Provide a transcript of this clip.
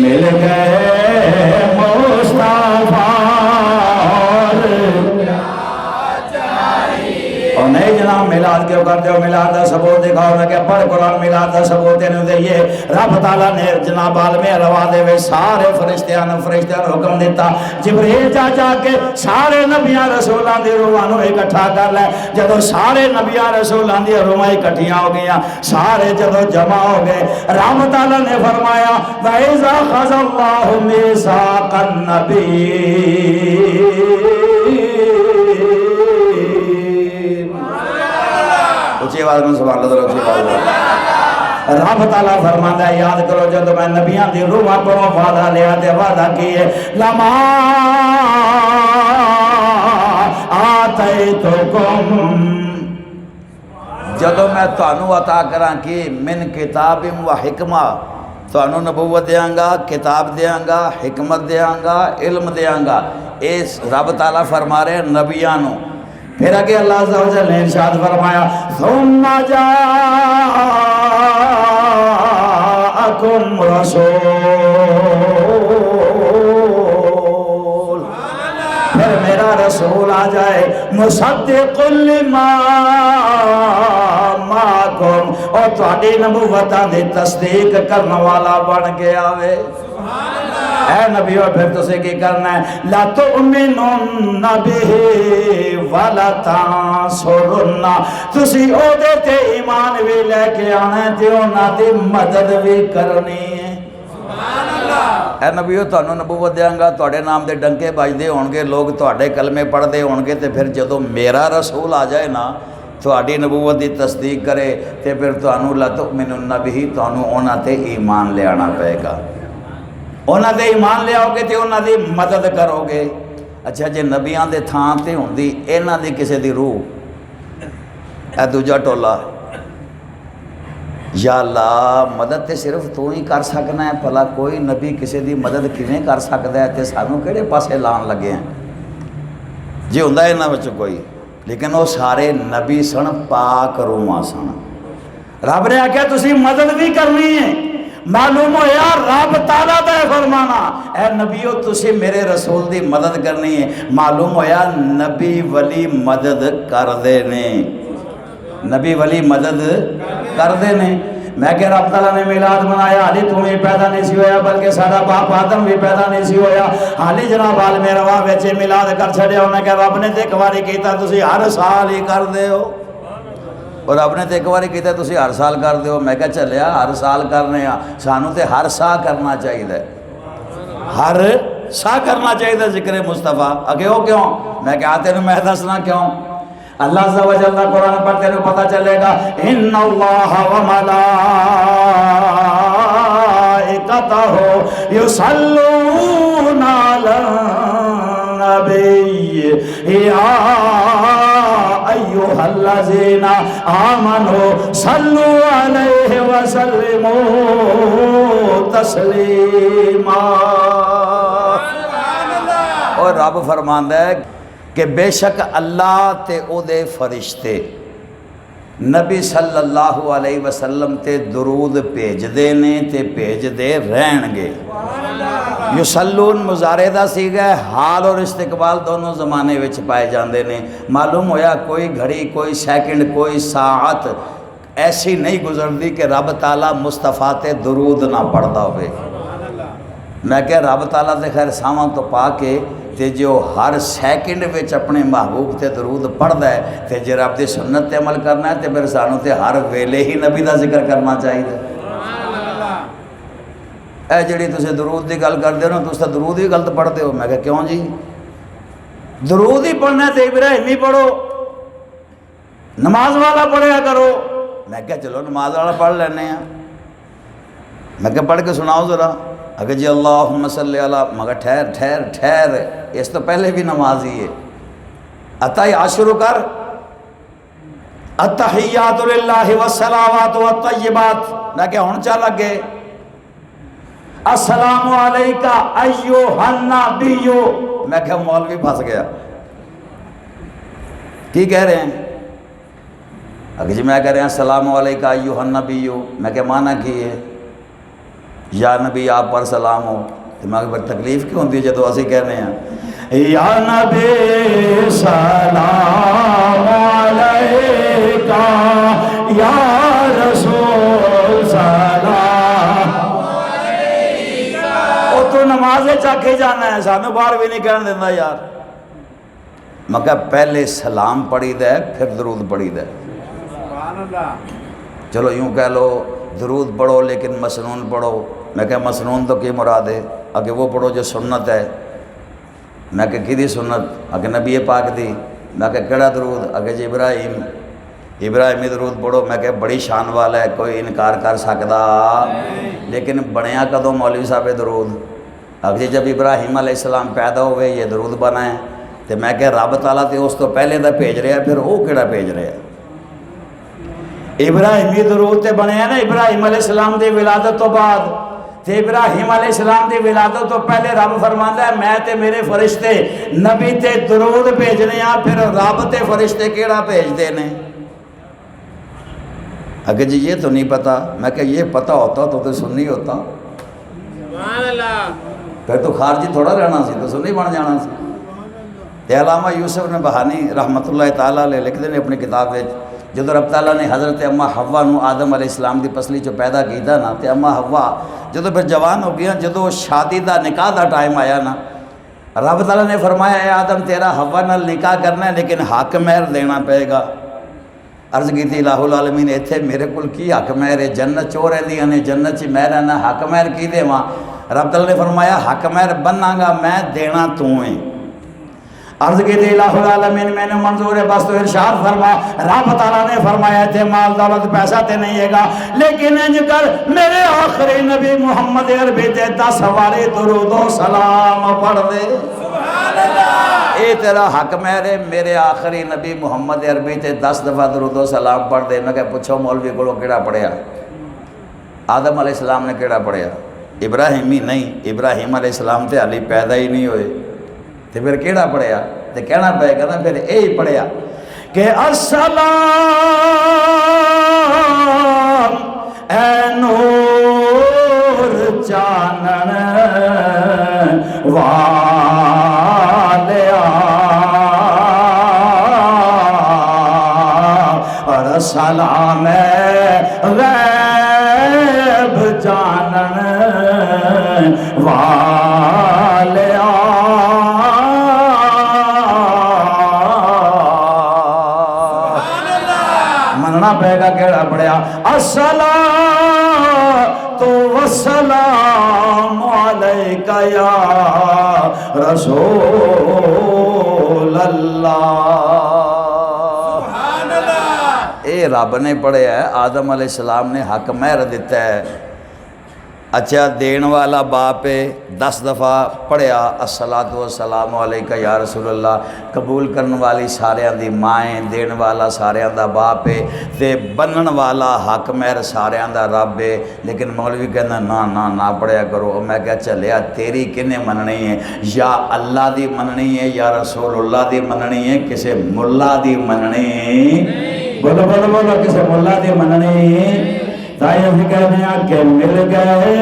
مل گئے مصطفیٰ اور نہیں جناب میلاد کیوں کرتے ہو؟ میلاد دا ثبوت دکھاؤ میں کہ پڑھ قرآن میلاد دا ثبوت انہوں دے یہ رب تعالیٰ نے جناب عالم ارواح دے وے سارے فرشتیاں حکم دیتا جبریل جا کے سارے نبیاں رسولاں دی روحاں نو اکٹھا کر لے. جدو سارے نبیاں رسولاں دی روحاں اکٹھیاں ہو گئیاں سارے جدو جمع ہو گئے رب تعالیٰ نے فرمایا وَإِذَا خَذَ اللَّهُ مِيثَاقَ النَّبِيِّينَ اچھی آواز میں سبحان اللہ اچھی آواز رب تعالیٰ فرماتا ہے یاد کرو جب میں نبیاں دی روحاں کو وعدہ لیا تے وعدہ کیے لما آتیتکم جدو میں تانوں عطا کراں کی من کتاب و حکمہ تانوں نبوت دیاں گا کتاب دیاں گا حکمت دیاں گا علم دیاں گا اس رب تعالیٰ فرما رہے نبیانوں. پھر آگے اللہ عز و جل نے ارشاد فرمایا ثم جاءکم رسول پھر میرا رسول آ جائے مصدق لما معکم اور تہاڈی نبوتاں دی تصدیق کرنے والا بن کے آوے. اے نبیوں پھر تسے کی کرنا ہے لا تؤمنون بہ ولا تنصرون تسی او دے تے ایمان بھی لے کے آنا ہے تے انہاں دی مدد بھی کرنی ہے. سبحان اللہ. اے نبیوں تانوں نبوت دیاں گا تواڈے نام دے ڈنکے بجدے ہون گے لوگ تواڈے کلمے پڑھدے ہون گے تے پھر جدوں میرا رسول آ جائے نا تواڈی نبوت دی تصدیق کرے تے پھر تانوں لا تؤمنون بہ تانوں انہاں تے ایمان لے آنا پے گا انہاں دے ایمان لے آؤ گے تے انہاں دی مدد کرو گے. اچھا جے نبیاں دے تھان تے ہوندی انہاں دی کسے دی روح اے دوجا ٹولا یا اللہ مدد تے صرف تو ہی کر سکنا ہے بھلا کوئی نبی کسے دی مدد کیویں کر سکدا ہے تے سانوں کہڑے پاسے لان لگے ہیں جے ہوندا انہاں وچ کوئی لیکن وہ سارے نبی سن پاک روحاں سن. رب نے آکھیا تسی مدد بھی کرنی ہے معلوم ہو یا رب تعالیٰ دا فرمانا اے نبیو تسی میرے رسول دی مدد کرنی ہے معلوم ہو یا نبی ولی مدد کر دینے نبی ولی مدد کر دینے. میں کہ رب تعالیٰ نے میلاد منایا حالی تمہیں پیدا نہیں سی ہویا بلکہ سارا باپ آدم بھی پیدا نہیں سی ہویا حالی جناب عالم ارواح وچ میلاد کر چھڑے ہونے کہ رب نے تے ایک واری کیتا تسی ہر سال ہی کر دے ہو اور رب نے تے ایک بار کہتا تسی ہر سال کر دیو. میں کہا چلیا ہر سال کرنے ہیں سانوں تے ہر سا کرنا چاہیے ہر سا کرنا چاہیے ذکر مصطفیٰ. اگے ہو کیوں؟ میں کہا تینوں میں دسنا کیوں. اللہ عز و جل قرآن پڑھتے ہیں پتہ چلے گا ان اللہ و ملائکتہ یصلون علی النبی یا ایوہ الذین آمنوا صلو علیہ وسلموا تسلیما. اور رب فرماندا ہے کہ بے شک اللہ تے او دے فرشتے نبی صلی اللہ علیہ وسلم تے درود بھیج دے نے تے بھیج دے رہن گے. یصلون مضارع دا سیغہ ہے حال اور استقبال دونوں زمانے وچ پائے جاندے نے. معلوم ہویا کوئی گھڑی کوئی سیکنڈ کوئی ساعت ایسی نہیں گزردی کہ رب تعالیٰ مصطفیٰ تے درود نہ پڑھدا ہوئے. میں کہ رب تعالیٰ تے خیر ساواں تو پا کے تے جو ہر سیکنڈ وچ اپنے محبوب تے درود پڑھدا ہے تے جے رب دی سنت تے عمل کرنا ہے تے پھر سانوں تے ہر ویلے ہی نبی دا ذکر کرنا چاہیے. اے جڑی تسے درود دی گل کردے ہو تسے درود ہی غلط پڑھتے ہو. میں کہا کیوں جی درود ہی پڑھنا ہے تے ابراہیمی پڑھو نماز والا پڑھیا کرو. میں کہا چلو نماز والا پڑھ لینے ہیں. میں کہا پڑھ کے سناؤ ذرا. اگر جی اللہم صلی اللہ مگر ٹھہر ٹھہر ٹھہر اس تو پہلے بھی نماز ہی ہے. عطا شروع کر التحیات للہ والصلاوات والطیبات. میں کہ ہون چا لگے السلام علیکہ ایوہ النبیو. میں کہ مولوی پھنس گیا کی کہہ رہے ہیں. اگر جی میں کہہ رہے ہیں السلام علیکہ ایوہ النبیو میں کہ معنی کی ہے یا نبی آپ پر سلام ہو، دماغ پر تکلیف کیوں ہوتی ہے جدو اسی کہنے ہیں یا نبی سلام علیکہ یا رسول سلام علیکہ۔ او تو نماز چاکے جانا ہے، سانو باہر بھی نہیں کہنے دینا یار۔ میں کہا پہلے سلام پڑھی دے پھر درود پڑھی دے۔ چلو یوں کہہ لو درود پڑھو لیکن مسنون پڑھو۔ میں کہا مسنون تو کی مراد ہے؟ آگے وہ پڑھو جو سنت ہے۔ میں کہا کی دی سنت؟ آگے نبی پاک دی۔ میں کہا کیڑا درود؟ آگے جی ابراہیمی درود پڑھو۔ میں کہا بڑی شان والا ہے، کوئی انکار کر سکتا، لیکن بنیا کدوں مولوی صاحب درود؟ آگے جب ابراہیم علیہ السلام پیدا ہوئے یہ درود بنا ہے، تو میں کہا رب تعالیٰ تے اس تو پہلے دا بھیج رہا ہے، پھر وہ کیڑا بھیج رہا ہے؟ ابراہیمی درود تے بنے ہیں نا ابراہیم علیہ السلام دی ولادت تو بعد، تے ابراہیم علیہ السلام دی ولادت تو پہلے رب فرماندا ہے میں تے میرے فرشتے نبی تے درود بھیجنے ہیں، پھر رب تے فرشتے کیڑا بھیجتے ہیں؟ اگر جی یہ تو نہیں پتا۔ میں کہ یہ پتا ہوتا تو سنی ہوتا، سبحان اللہ۔ پھر تو خارجی تھوڑا رہنا سی، تو سنی بن جانا سی۔ تے علامہ یوسف نے بہانی رحمت اللہ تعالیٰ علیہ لکھ نے اپنی کتاب وچ، جدو رب تعالیٰ نے حضرت اما حوا نو آدم علیہ السلام دی پسلی چو پیدا کیتا نا، تے اما حوا جدو پھر جوان ہو گیا، جدو شادی دا نکاح دا ٹائم آیا نا، رب تعالیٰ نے فرمایا اے آدم تیرا حوا نال نکاح کرنا ہے لیکن حق مہر دینا پڑے گا۔ عرض کی تھی الہ العالمین ایتھے میرے کل کی حق مہر ہے؟ جنت چو رہندیاں نے، جنت چ میں رہنا، حق مہر کی دیواں؟ رب تعالیٰ نے فرمایا حق مہر بننا گا میں، دینا تو ہے۔ عرض کی تھی الہ العالمین میں نے منظور ہے بس تو ارشاد فرما۔ رب تعالیٰ نے فرمایا تھے مال دولت پیسہ تے نہیں ہے گا، لیکن انج کر میرے آخری نبی محمد عربی تے 10 حوالے درود و سلام پڑھ دے۔ سبحان اللہ۔ اے تیرا حق مہر میرے آخری نبی محمد عربی تے 10 دفعہ درود و سلام پڑھ دے۔ میں کہ پوچھو مولوی کو کیڑا پڑھیا؟ آدم علیہ السلام نے کیڑا پڑھیا؟ ابراہیمی نہیں، ابراہیم علیہ السلام تے علی پیدا ہی نہیں ہوئے، تے پھر کیڑا پڑھیا؟ تے کہنا پہے گا نا پھر یہی پڑھیا کہ السلام اے نور چانن والیا اور سلام غیب جانن والیا۔ مننا پہے گا کیڑا پڑھیا؟ الصلاۃ والسلام علیکہ یا رسول اللہ۔ سبحان اللہ۔ اے رب نے پڑھیا ہے، آدم علیہ السلام نے حق مہر دیتا ہے۔ اچھا دین والا باپ 10 دفعہ پڑھیا الصلاۃ والسلام علیکہ یا رسول اللہ، قبول کرن والی سارے دی مائیں، دین والا سارے دا باپ ہے، تے بنن والا حق مہر سارے دا رب ہے، لیکن مولوی کہنا نہ پڑھیا کرو۔ میں کہا چلیا تیری کنے مننی ہے؟ یا اللہ دی مننی ہے یا رسول اللہ دی مننی ہے؟ کسے ملا دی مننی؟ بولو بولو بولو، کسے ملا دی مننی؟ تائیں ہم کہنے ہیں کہ مل گئے